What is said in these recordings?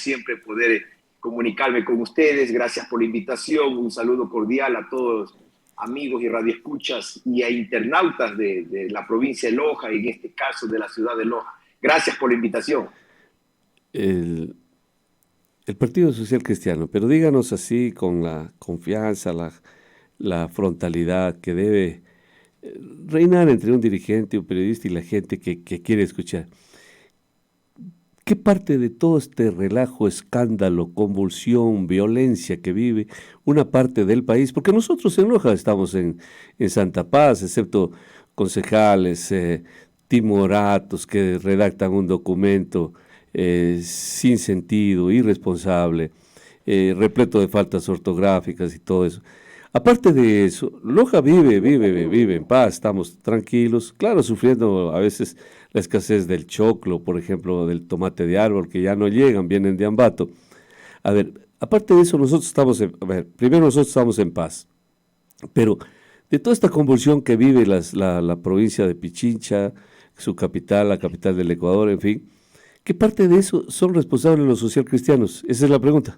siempre poder comunicarme con ustedes. Gracias por la invitación. Un saludo cordial a todos amigos y radioescuchas y a internautas de la provincia de Loja, y en este caso de la ciudad de Loja. Gracias por la invitación. El, el Partido Social Cristiano, pero díganos así con la confianza, la frontalidad que debe reinar entre un dirigente, un periodista y la gente que quiere escuchar. ¿Qué parte de todo este relajo, escándalo, convulsión, violencia que vive una parte del país? Porque nosotros en Loja estamos en Santa Paz, excepto concejales, timoratos que redactan un documento sin sentido, irresponsable, repleto de faltas ortográficas y todo eso. Aparte de eso, Loja vive en paz, estamos tranquilos, claro, sufriendo a veces la escasez del choclo, por ejemplo, del tomate de árbol, que ya no llegan, vienen de Ambato. A ver, aparte de eso, primero nosotros estamos en paz, pero de toda esta convulsión que vive la provincia de Pichincha, su capital, la capital del Ecuador, en fin, ¿qué parte de eso son responsables los socialcristianos? Esa es la pregunta.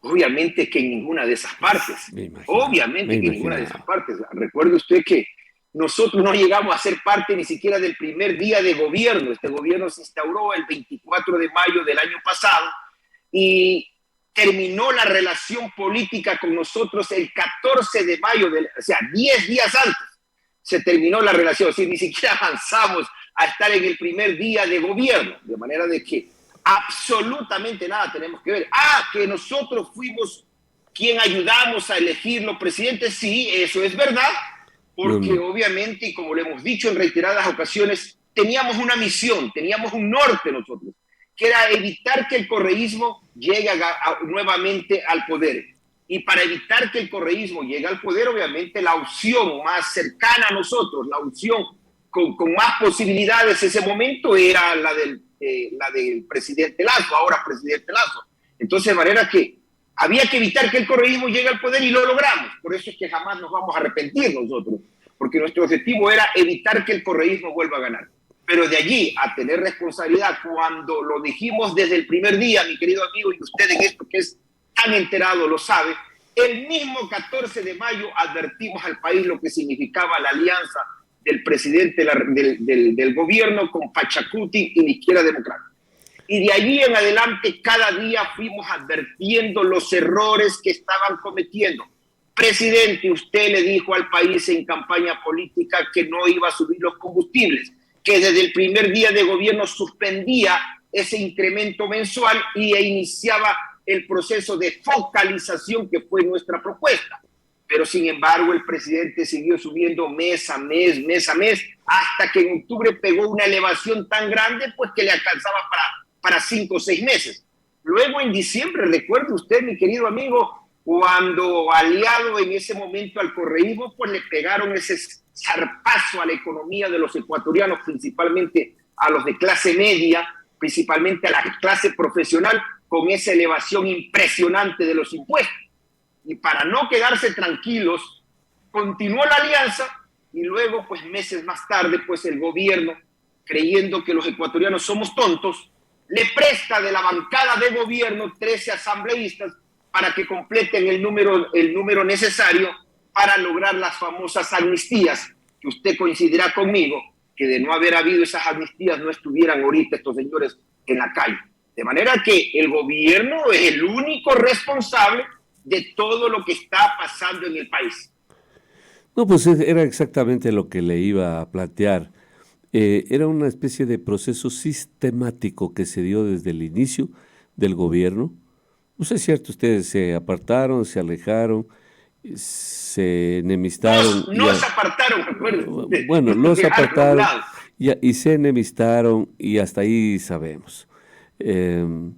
Obviamente que en ninguna de esas partes, Me obviamente que en ninguna de esas imaginaba. partes. Recuerde usted que nosotros no llegamos a ser parte ni siquiera del primer día de gobierno. Este gobierno se instauró el 24 de mayo del año pasado y terminó la relación política con nosotros el 14 de mayo, o sea, 10 días antes se terminó la relación. O sea, ni siquiera avanzamos a estar en el primer día de gobierno, de manera de que absolutamente nada tenemos que ver. Que nosotros fuimos quien ayudamos a elegir los presidentes, sí, eso es verdad, No, porque no. obviamente, y como lo hemos dicho en reiteradas ocasiones, teníamos una misión, teníamos un norte nosotros, que era evitar que el correísmo llegue nuevamente al poder. Y para evitar que el correísmo llegue al poder, obviamente la opción más cercana a nosotros, la opción con más posibilidades en ese momento era la del presidente Lazo, ahora presidente Lazo. Entonces, de manera que había que evitar que el correísmo llegue al poder y lo logramos. Por eso es que jamás nos vamos a arrepentir nosotros, porque nuestro objetivo era evitar que el correísmo vuelva a ganar. Pero de allí a tener responsabilidad, cuando lo dijimos desde el primer día, mi querido amigo, y usted en esto que es tan enterado lo sabe, el mismo 14 de mayo advertimos al país lo que significaba la alianza del presidente del gobierno con Pachacuti y la izquierda democrática. Y de allí en adelante cada día fuimos advirtiendo los errores que estaban cometiendo. Presidente, usted le dijo al país en campaña política que no iba a subir los combustibles, que desde el primer día de gobierno suspendía ese incremento mensual y iniciaba el proceso de focalización que fue nuestra propuesta. Pero sin embargo el presidente siguió subiendo mes a mes, hasta que en octubre pegó una elevación tan grande pues que le alcanzaba para 5 o 6 meses. Luego en diciembre, recuerde usted, mi querido amigo, cuando aliado en ese momento al correísmo, pues le pegaron ese zarpazo a la economía de los ecuatorianos, principalmente a los de clase media, principalmente a la clase profesional, con esa elevación impresionante de los impuestos. Y para no quedarse tranquilos, continuó la alianza y luego, pues meses más tarde, pues el gobierno, creyendo que los ecuatorianos somos tontos, le presta de la bancada de gobierno 13 asambleístas para que completen el número necesario para lograr las famosas amnistías, que usted coincidirá conmigo, que de no haber habido esas amnistías no estuvieran ahorita estos señores en la calle. De manera que el gobierno es el único responsable de todo lo que está pasando en el país. No, pues era exactamente lo que le iba a plantear. Era una especie de proceso sistemático que se dio desde el inicio del gobierno. No sé si es cierto, ustedes se apartaron, se alejaron, se enemistaron Nos apartaron, recuerden, bueno, nos los dejaron a un apartaron lado. y se enemistaron y hasta ahí sabemos. Em,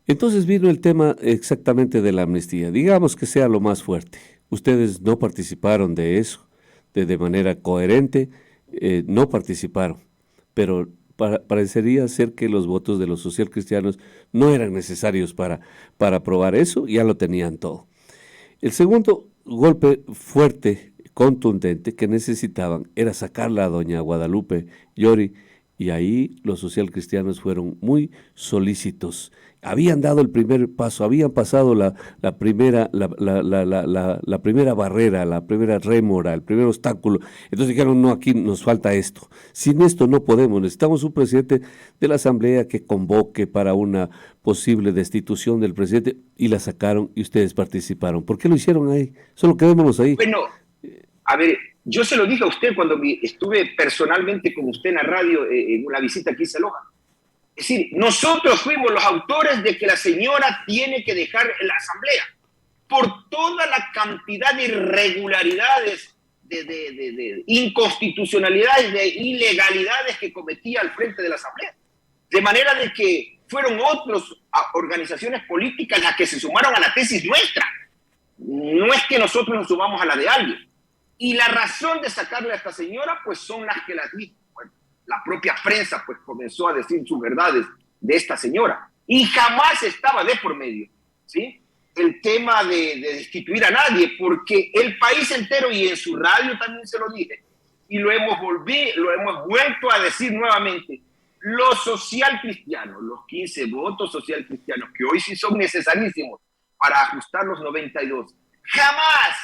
entonces vino el tema exactamente de la amnistía. Digamos que sea lo más fuerte. Ustedes no participaron de eso de manera coherente, no participaron, pero parecería ser que los votos de los socialcristianos no eran necesarios para aprobar eso, ya lo tenían todo. El segundo golpe fuerte, contundente, que necesitaban era sacarla a doña Guadalupe Llori Y ahí los socialcristianos fueron muy solícitos. Habían dado el primer paso, habían pasado la primera barrera, la primera rémora, el primer obstáculo. Entonces dijeron, no, aquí nos falta esto. Sin esto no podemos, necesitamos un presidente de la Asamblea que convoque para una posible destitución del presidente, y la sacaron y ustedes participaron. ¿Por qué lo hicieron ahí? Solo quedémonos ahí. Bueno, a ver, yo se lo dije a usted cuando estuve personalmente con usted en la radio en una visita que hice a Loja. Es decir, nosotros fuimos los autores de que la señora tiene que dejar la Asamblea por toda la cantidad de irregularidades, de inconstitucionalidades, de ilegalidades que cometía al frente de la Asamblea. De manera de que fueron otras organizaciones políticas las que se sumaron a la tesis nuestra. No es que nosotros nos sumamos a la de alguien. Y la razón de sacarle a esta señora, pues son las que las dijo. Bueno, la propia prensa pues comenzó a decir sus verdades de esta señora. Y jamás estaba de por medio, ¿sí?, el tema de destituir a nadie, porque el país entero, y en su radio también se lo dije, y lo hemos vuelto a decir nuevamente, los socialcristianos, los 15 votos socialcristianos, que hoy sí son necesarísimos para ajustar los 92, jamás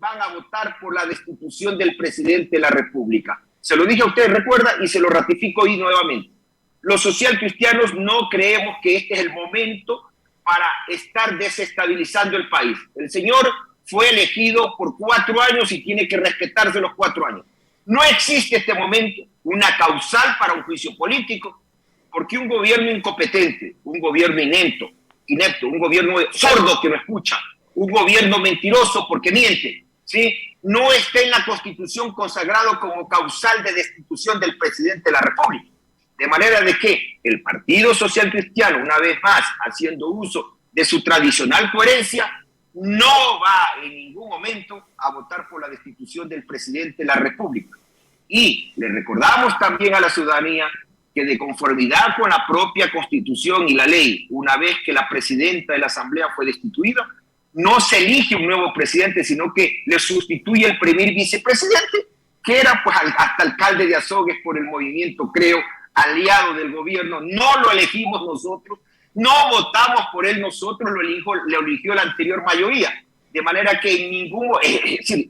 van a votar por la destitución del presidente de la República. Se lo dije a usted, recuerda, y se lo ratifico hoy nuevamente. Los socialcristianos no creemos que este es el momento para estar desestabilizando el país. El señor fue elegido por 4 años y tiene que respetarse los 4 años. No existe este momento una causal para un juicio político, porque un gobierno incompetente, un gobierno inepto, un gobierno sordo que no escucha, un gobierno mentiroso porque miente, ¿sí?, no está en la Constitución consagrado como causal de destitución del presidente de la República. De manera de que el Partido Social Cristiano, una vez más, haciendo uso de su tradicional coherencia, no va en ningún momento a votar por la destitución del presidente de la República. Y le recordamos también a la ciudadanía que, de conformidad con la propia Constitución y la ley, una vez que la presidenta de la Asamblea fue destituida, no se elige un nuevo presidente, sino que le sustituye el primer vicepresidente, que era pues hasta alcalde de Azogues por el movimiento, creo, aliado del gobierno. No lo elegimos nosotros, no votamos por él nosotros, lo eligió la anterior mayoría. De manera que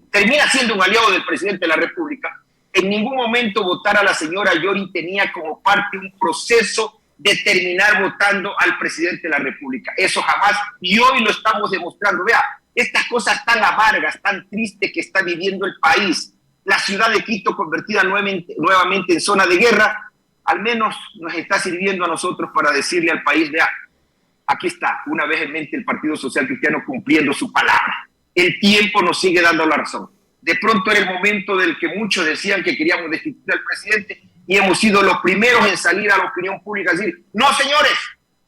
termina siendo un aliado del presidente de la República. En ningún momento votar a la señora Yori tenía como parte un proceso de terminar votando al presidente de la República. Eso jamás, y hoy lo estamos demostrando. Vea, estas cosas tan amargas, tan tristes que está viviendo el país, la ciudad de Quito convertida nuevamente en zona de guerra, al menos nos está sirviendo a nosotros para decirle al país, vea, aquí está, una vez en mente el Partido Social Cristiano cumpliendo su palabra. El tiempo nos sigue dando la razón. De pronto era el momento del que muchos decían que queríamos destituir al presidente, y hemos sido los primeros en salir a la opinión pública a decir, no señores,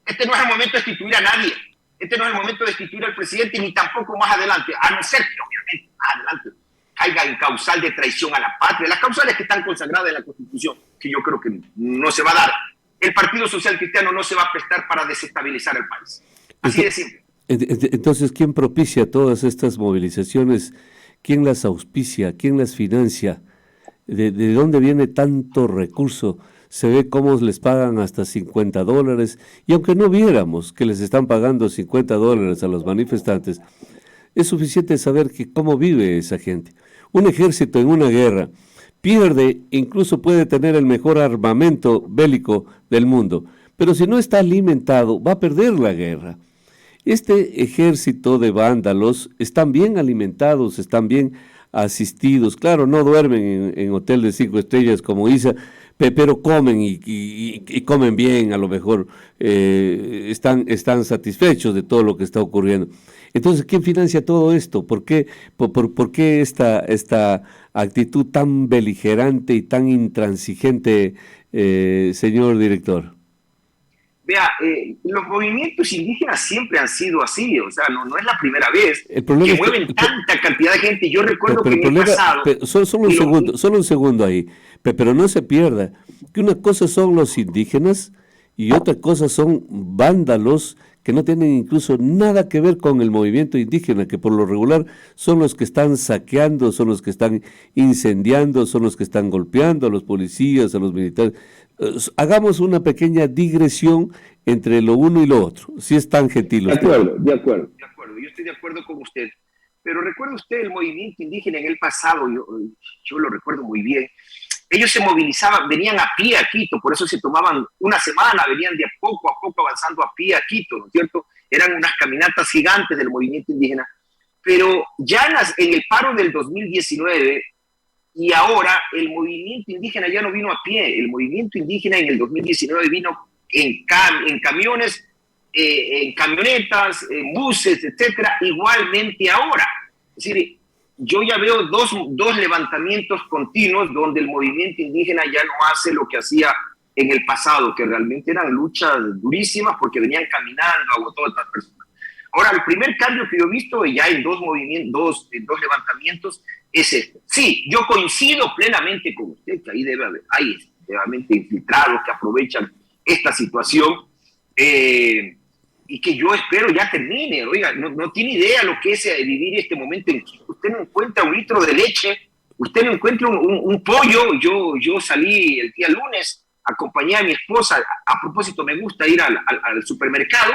este no es el momento de destituir a nadie, este no es el momento de destituir al presidente, ni tampoco más adelante, a no ser que obviamente más adelante caiga en causal de traición a la patria, las causales que están consagradas en la Constitución, que yo creo que no se va a dar. El Partido Social Cristiano no se va a prestar para desestabilizar el país. Así de simple. Entonces, ¿quién propicia todas estas movilizaciones? ¿Quién las auspicia? ¿Quién las financia? ¿De dónde viene tanto recurso? Se ve cómo les pagan hasta $50, y aunque no viéramos que les están pagando $50 a los manifestantes, es suficiente saber que cómo vive esa gente. Un ejército en una guerra pierde, incluso puede tener el mejor armamento bélico del mundo, pero si no está alimentado, va a perder la guerra. Este ejército de vándalos están bien alimentados, están bien asistidos. Claro, no duermen en hotel de 5 estrellas como Isa, pero comen y comen bien, a lo mejor están satisfechos de todo lo que está ocurriendo. Entonces, ¿quién financia todo esto? ¿Por qué esta actitud tan beligerante y tan intransigente, señor director? Vea, los movimientos indígenas siempre han sido así, o sea, no es la primera vez que mueven tanta cantidad de gente. Yo recuerdo que en el pasado... Solo un segundo ahí, pero no se pierda que una cosa son los indígenas y otra cosa son vándalos que no tienen incluso nada que ver con el movimiento indígena, que por lo regular son los que están saqueando, son los que están incendiando, son los que están golpeando a los policías, a los militares. Hagamos una pequeña digresión entre lo uno y lo otro, si es tan gentil usted. De acuerdo. Yo estoy de acuerdo con usted. Pero recuerda usted el movimiento indígena en el pasado, yo lo recuerdo muy bien. Ellos se movilizaban, venían a pie a Quito, por eso se tomaban una semana, venían de a poco avanzando a pie a Quito, ¿no es cierto? Eran unas caminatas gigantes del movimiento indígena. Pero ya en el paro del 2019 y ahora el movimiento indígena ya no vino a pie. El movimiento indígena en el 2019 vino en camiones, en camionetas, en buses, etcétera, igualmente ahora. Es decir, yo ya veo dos levantamientos continuos donde el movimiento indígena ya no hace lo que hacía en el pasado, que realmente eran luchas durísimas porque venían caminando a todas estas personas. Ahora, el primer cambio que yo he visto ya en dos levantamientos es este. Sí, yo coincido plenamente con usted que ahí hay realmente infiltrados que aprovechan esta situación y que yo espero ya termine. Oiga, no tiene idea lo que es vivir este momento en que usted no encuentra un litro de leche, usted no encuentra un pollo. Yo salí el día lunes, acompañé a mi esposa, a propósito me gusta ir al supermercado,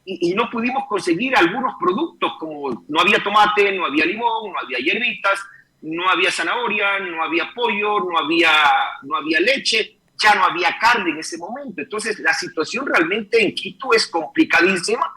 y no pudimos conseguir algunos productos, como no había tomate, no había limón, no había hierbitas, no había zanahoria, no había pollo, no había leche, ya no había carne en ese momento. Entonces la situación realmente en Quito es complicadísima,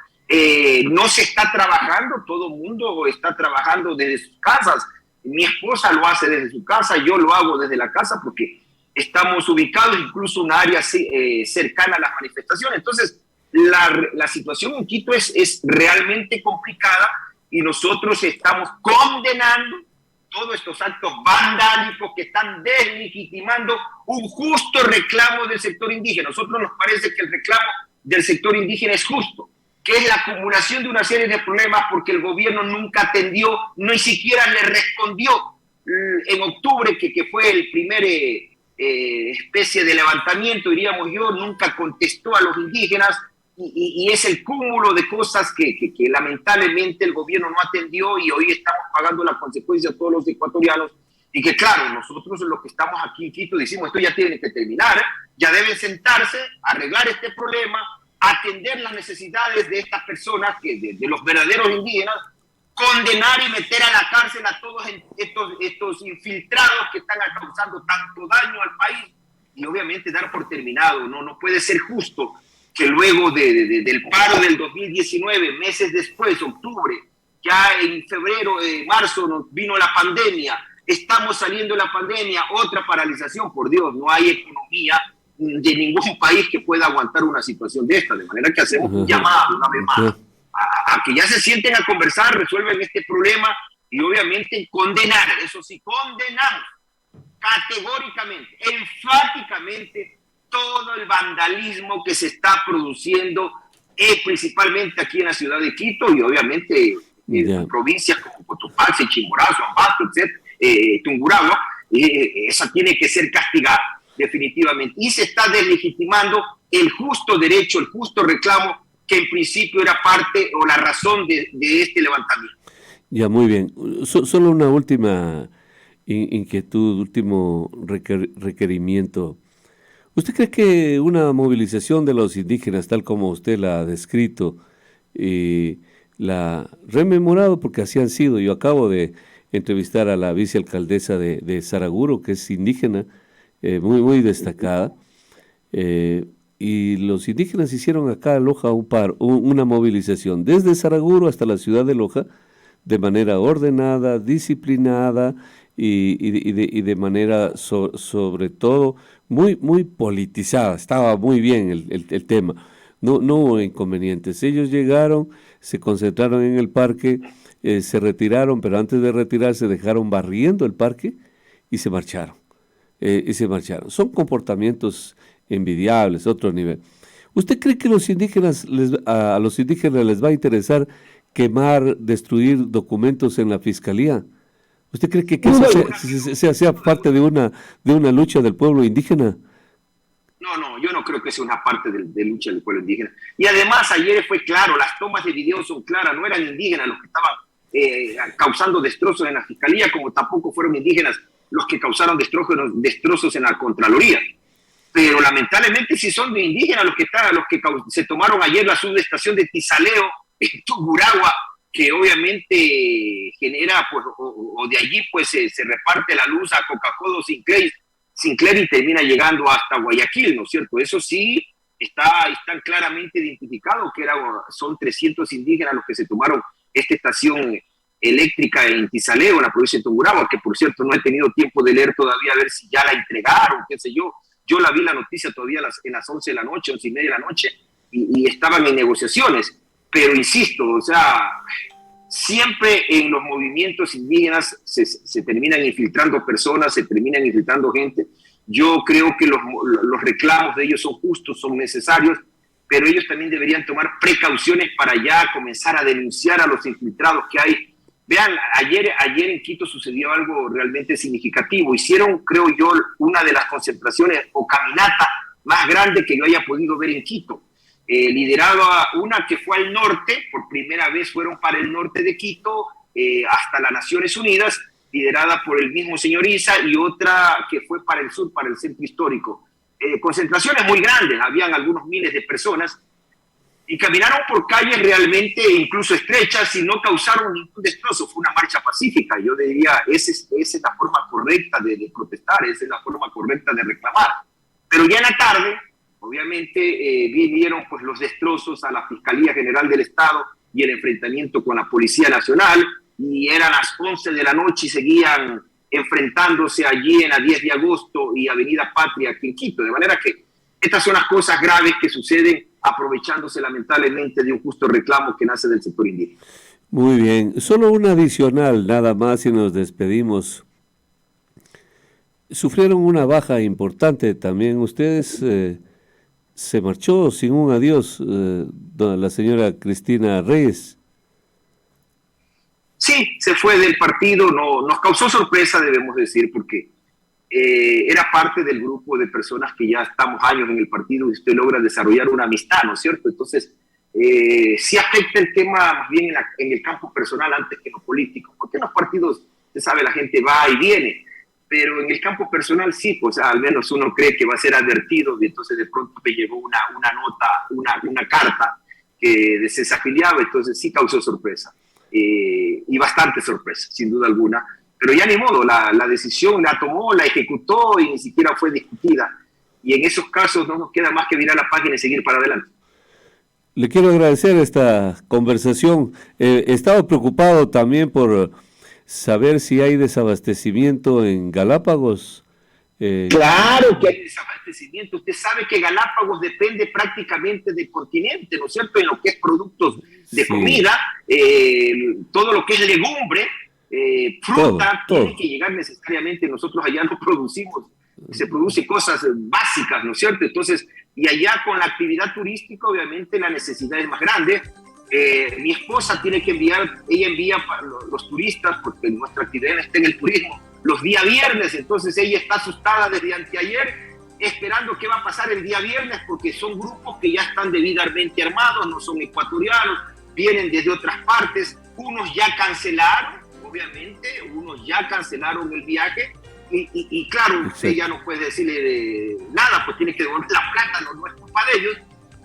no se está trabajando, todo el mundo está trabajando desde sus casas. Mi esposa lo hace desde su casa, yo lo hago desde la casa porque estamos ubicados incluso en un área cercana a las manifestaciones. Entonces la situación en Quito es realmente complicada y nosotros estamos condenando todos estos actos vandálicos que están deslegitimando un justo reclamo del sector indígena. A nosotros nos parece que el reclamo del sector indígena es justo, que es la acumulación de una serie de problemas porque el gobierno nunca atendió, ni siquiera le respondió en octubre, que fue el primer especie de levantamiento, diríamos yo, nunca contestó a los indígenas. Y es el cúmulo de cosas que lamentablemente el gobierno no atendió y hoy estamos pagando las consecuencias todos los ecuatorianos. Y que claro, nosotros los que estamos aquí en Quito decimos esto ya tiene que terminar, ya deben sentarse, arreglar este problema, atender las necesidades de estas personas, de los verdaderos indígenas, condenar y meter a la cárcel a todos estos infiltrados que están causando tanto daño al país y obviamente dar por terminado. No puede ser justo que luego del paro del 2019, meses después, octubre, ya en febrero, marzo, nos vino la pandemia, estamos saliendo de la pandemia, otra paralización. Por Dios, no hay economía de ningún país que pueda aguantar una situación de esta, de manera que hacemos un llamado una vez más a que ya se sienten a conversar, resuelven este problema y obviamente condenar, eso sí, condenamos categóricamente, enfáticamente, todo el vandalismo que se está produciendo principalmente aquí en la ciudad de Quito y obviamente en provincias como Cotopaxi, Chimborazo, Ambato, Tungurahua, esa tiene que ser castigada definitivamente. Y se está deslegitimando el justo derecho, el justo reclamo que en principio era parte o la razón de este levantamiento. Ya, muy bien. Solo una última inquietud, último requerimiento. ¿Usted cree que una movilización de los indígenas, tal como usted la ha descrito y la ha rememorado, porque así han sido? Yo acabo de entrevistar a la vicealcaldesa de Saraguro, que es indígena, muy destacada, y los indígenas hicieron acá en Loja una movilización desde Saraguro hasta la ciudad de Loja, de manera ordenada, disciplinada y de manera sobre todo muy politizada. Estaba muy bien el tema, no hubo inconvenientes. Ellos llegaron, se concentraron en el parque, se retiraron, pero antes de retirarse dejaron barriendo el parque y se marcharon. Son comportamientos envidiables, otro nivel. ¿Usted cree que a los indígenas les va a interesar quemar, destruir documentos en la fiscalía? ¿Usted cree que eso sea parte de una lucha del pueblo indígena? No, yo no creo que sea una parte de lucha del pueblo indígena. Y además ayer fue claro, las tomas de video son claras, no eran indígenas los que estaban causando destrozos en la fiscalía, como tampoco fueron indígenas los que causaron destrozos en la Contraloría. Pero lamentablemente sí son de indígenas los que se tomaron ayer la subestación de Tizaleo en Tungurahua, que obviamente genera, pues, o de allí pues se reparte la luz a Coca-Cola Sinclair y termina llegando hasta Guayaquil, ¿no es cierto? Eso sí están claramente identificados, que son 300 indígenas los que se tomaron esta estación eléctrica en Tizaleo, en la provincia de Tungurahua, que por cierto no he tenido tiempo de leer todavía a ver si ya la entregaron, qué sé yo. Yo la vi la noticia todavía en las 11 de la noche, 11:30 de la noche, y estaban en negociaciones. Pero insisto, o sea, siempre en los movimientos indígenas se terminan infiltrando personas, se terminan infiltrando gente. Yo creo que los reclamos de ellos son justos, son necesarios, pero ellos también deberían tomar precauciones para ya comenzar a denunciar a los infiltrados que hay. Vean, ayer en Quito sucedió algo realmente significativo. Hicieron, creo yo, una de las concentraciones o caminata más grande que yo haya podido ver en Quito. Liderado a una que fue al norte, por primera vez fueron para el norte de Quito, hasta las Naciones Unidas, liderada por el mismo señor Issa, y otra que fue para el sur, para el centro histórico. Concentraciones muy grandes, habían algunos miles de personas, y caminaron por calles realmente incluso estrechas y no causaron ningún destrozo. Fue una marcha pacífica. Yo diría, esa es la forma correcta de protestar, esa es la forma correcta de reclamar. Pero ya en la tarde, obviamente, vinieron pues, los destrozos a la Fiscalía General del Estado y el enfrentamiento con la Policía Nacional, y eran las 11 de la noche y seguían enfrentándose allí en la 10 de agosto y Avenida Patria aquí en Quito. De manera que estas son las cosas graves que suceden aprovechándose lamentablemente de un justo reclamo que nace del sector indígena. Muy bien, solo un adicional nada más y nos despedimos. Sufrieron una baja importante también ustedes, se marchó sin un adiós la señora Cristina Reyes. Sí, se fue del partido, nos causó sorpresa, debemos decir, porque era parte del grupo de personas que ya estamos años en el partido y usted logra desarrollar una amistad, ¿no es cierto? Entonces, sí afecta el tema más bien en el campo personal antes que en lo político, porque en los partidos, usted sabe, la gente va y viene, pero en el campo personal sí, pues al menos uno cree que va a ser advertido, y entonces de pronto me llegó una nota, una carta que desafiliaba, entonces sí causó sorpresa, y bastante sorpresa, sin duda alguna. Pero ya ni modo, la decisión la tomó, la ejecutó y ni siquiera fue discutida. Y en esos casos no nos queda más que virar la página y seguir para adelante. Le quiero agradecer esta conversación. He estado preocupado también por saber si hay desabastecimiento en Galápagos. Claro que hay desabastecimiento. Usted sabe que Galápagos depende prácticamente del continente, ¿no es cierto? En lo que es productos de comida, todo lo que es legumbre, fruta, tiene que llegar necesariamente. Nosotros allá no producimos, se produce cosas básicas, ¿no es cierto? Entonces, y allá con la actividad turística, obviamente la necesidad es más grande. Mi esposa tiene que ella envía para los turistas, porque nuestra actividad está en el turismo, los días viernes. Entonces ella está asustada desde anteayer, esperando qué va a pasar el día viernes, porque son grupos que ya están debidamente armados, no son ecuatorianos, vienen desde otras partes. Unos ya cancelaron, obviamente, unos ya cancelaron el viaje, y claro, usted ya no puede decirle nada, pues tiene que devolver la plata, no es culpa de ellos.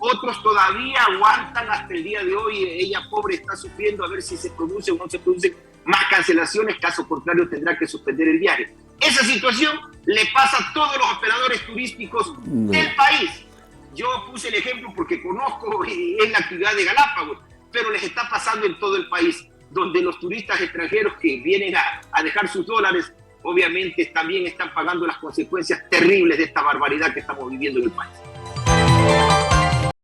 Otros todavía aguantan hasta el día de hoy. Ella, pobre, está sufriendo a ver si se produce o no se producen más cancelaciones. Caso contrario, tendrá que suspender el viaje. Esa situación le pasa a todos los operadores turísticos del país. Yo puse el ejemplo porque conozco la actividad de Galápagos, pero les está pasando en todo el país, donde los turistas extranjeros que vienen a dejar sus dólares, obviamente también están pagando las consecuencias terribles de esta barbaridad que estamos viviendo en el país.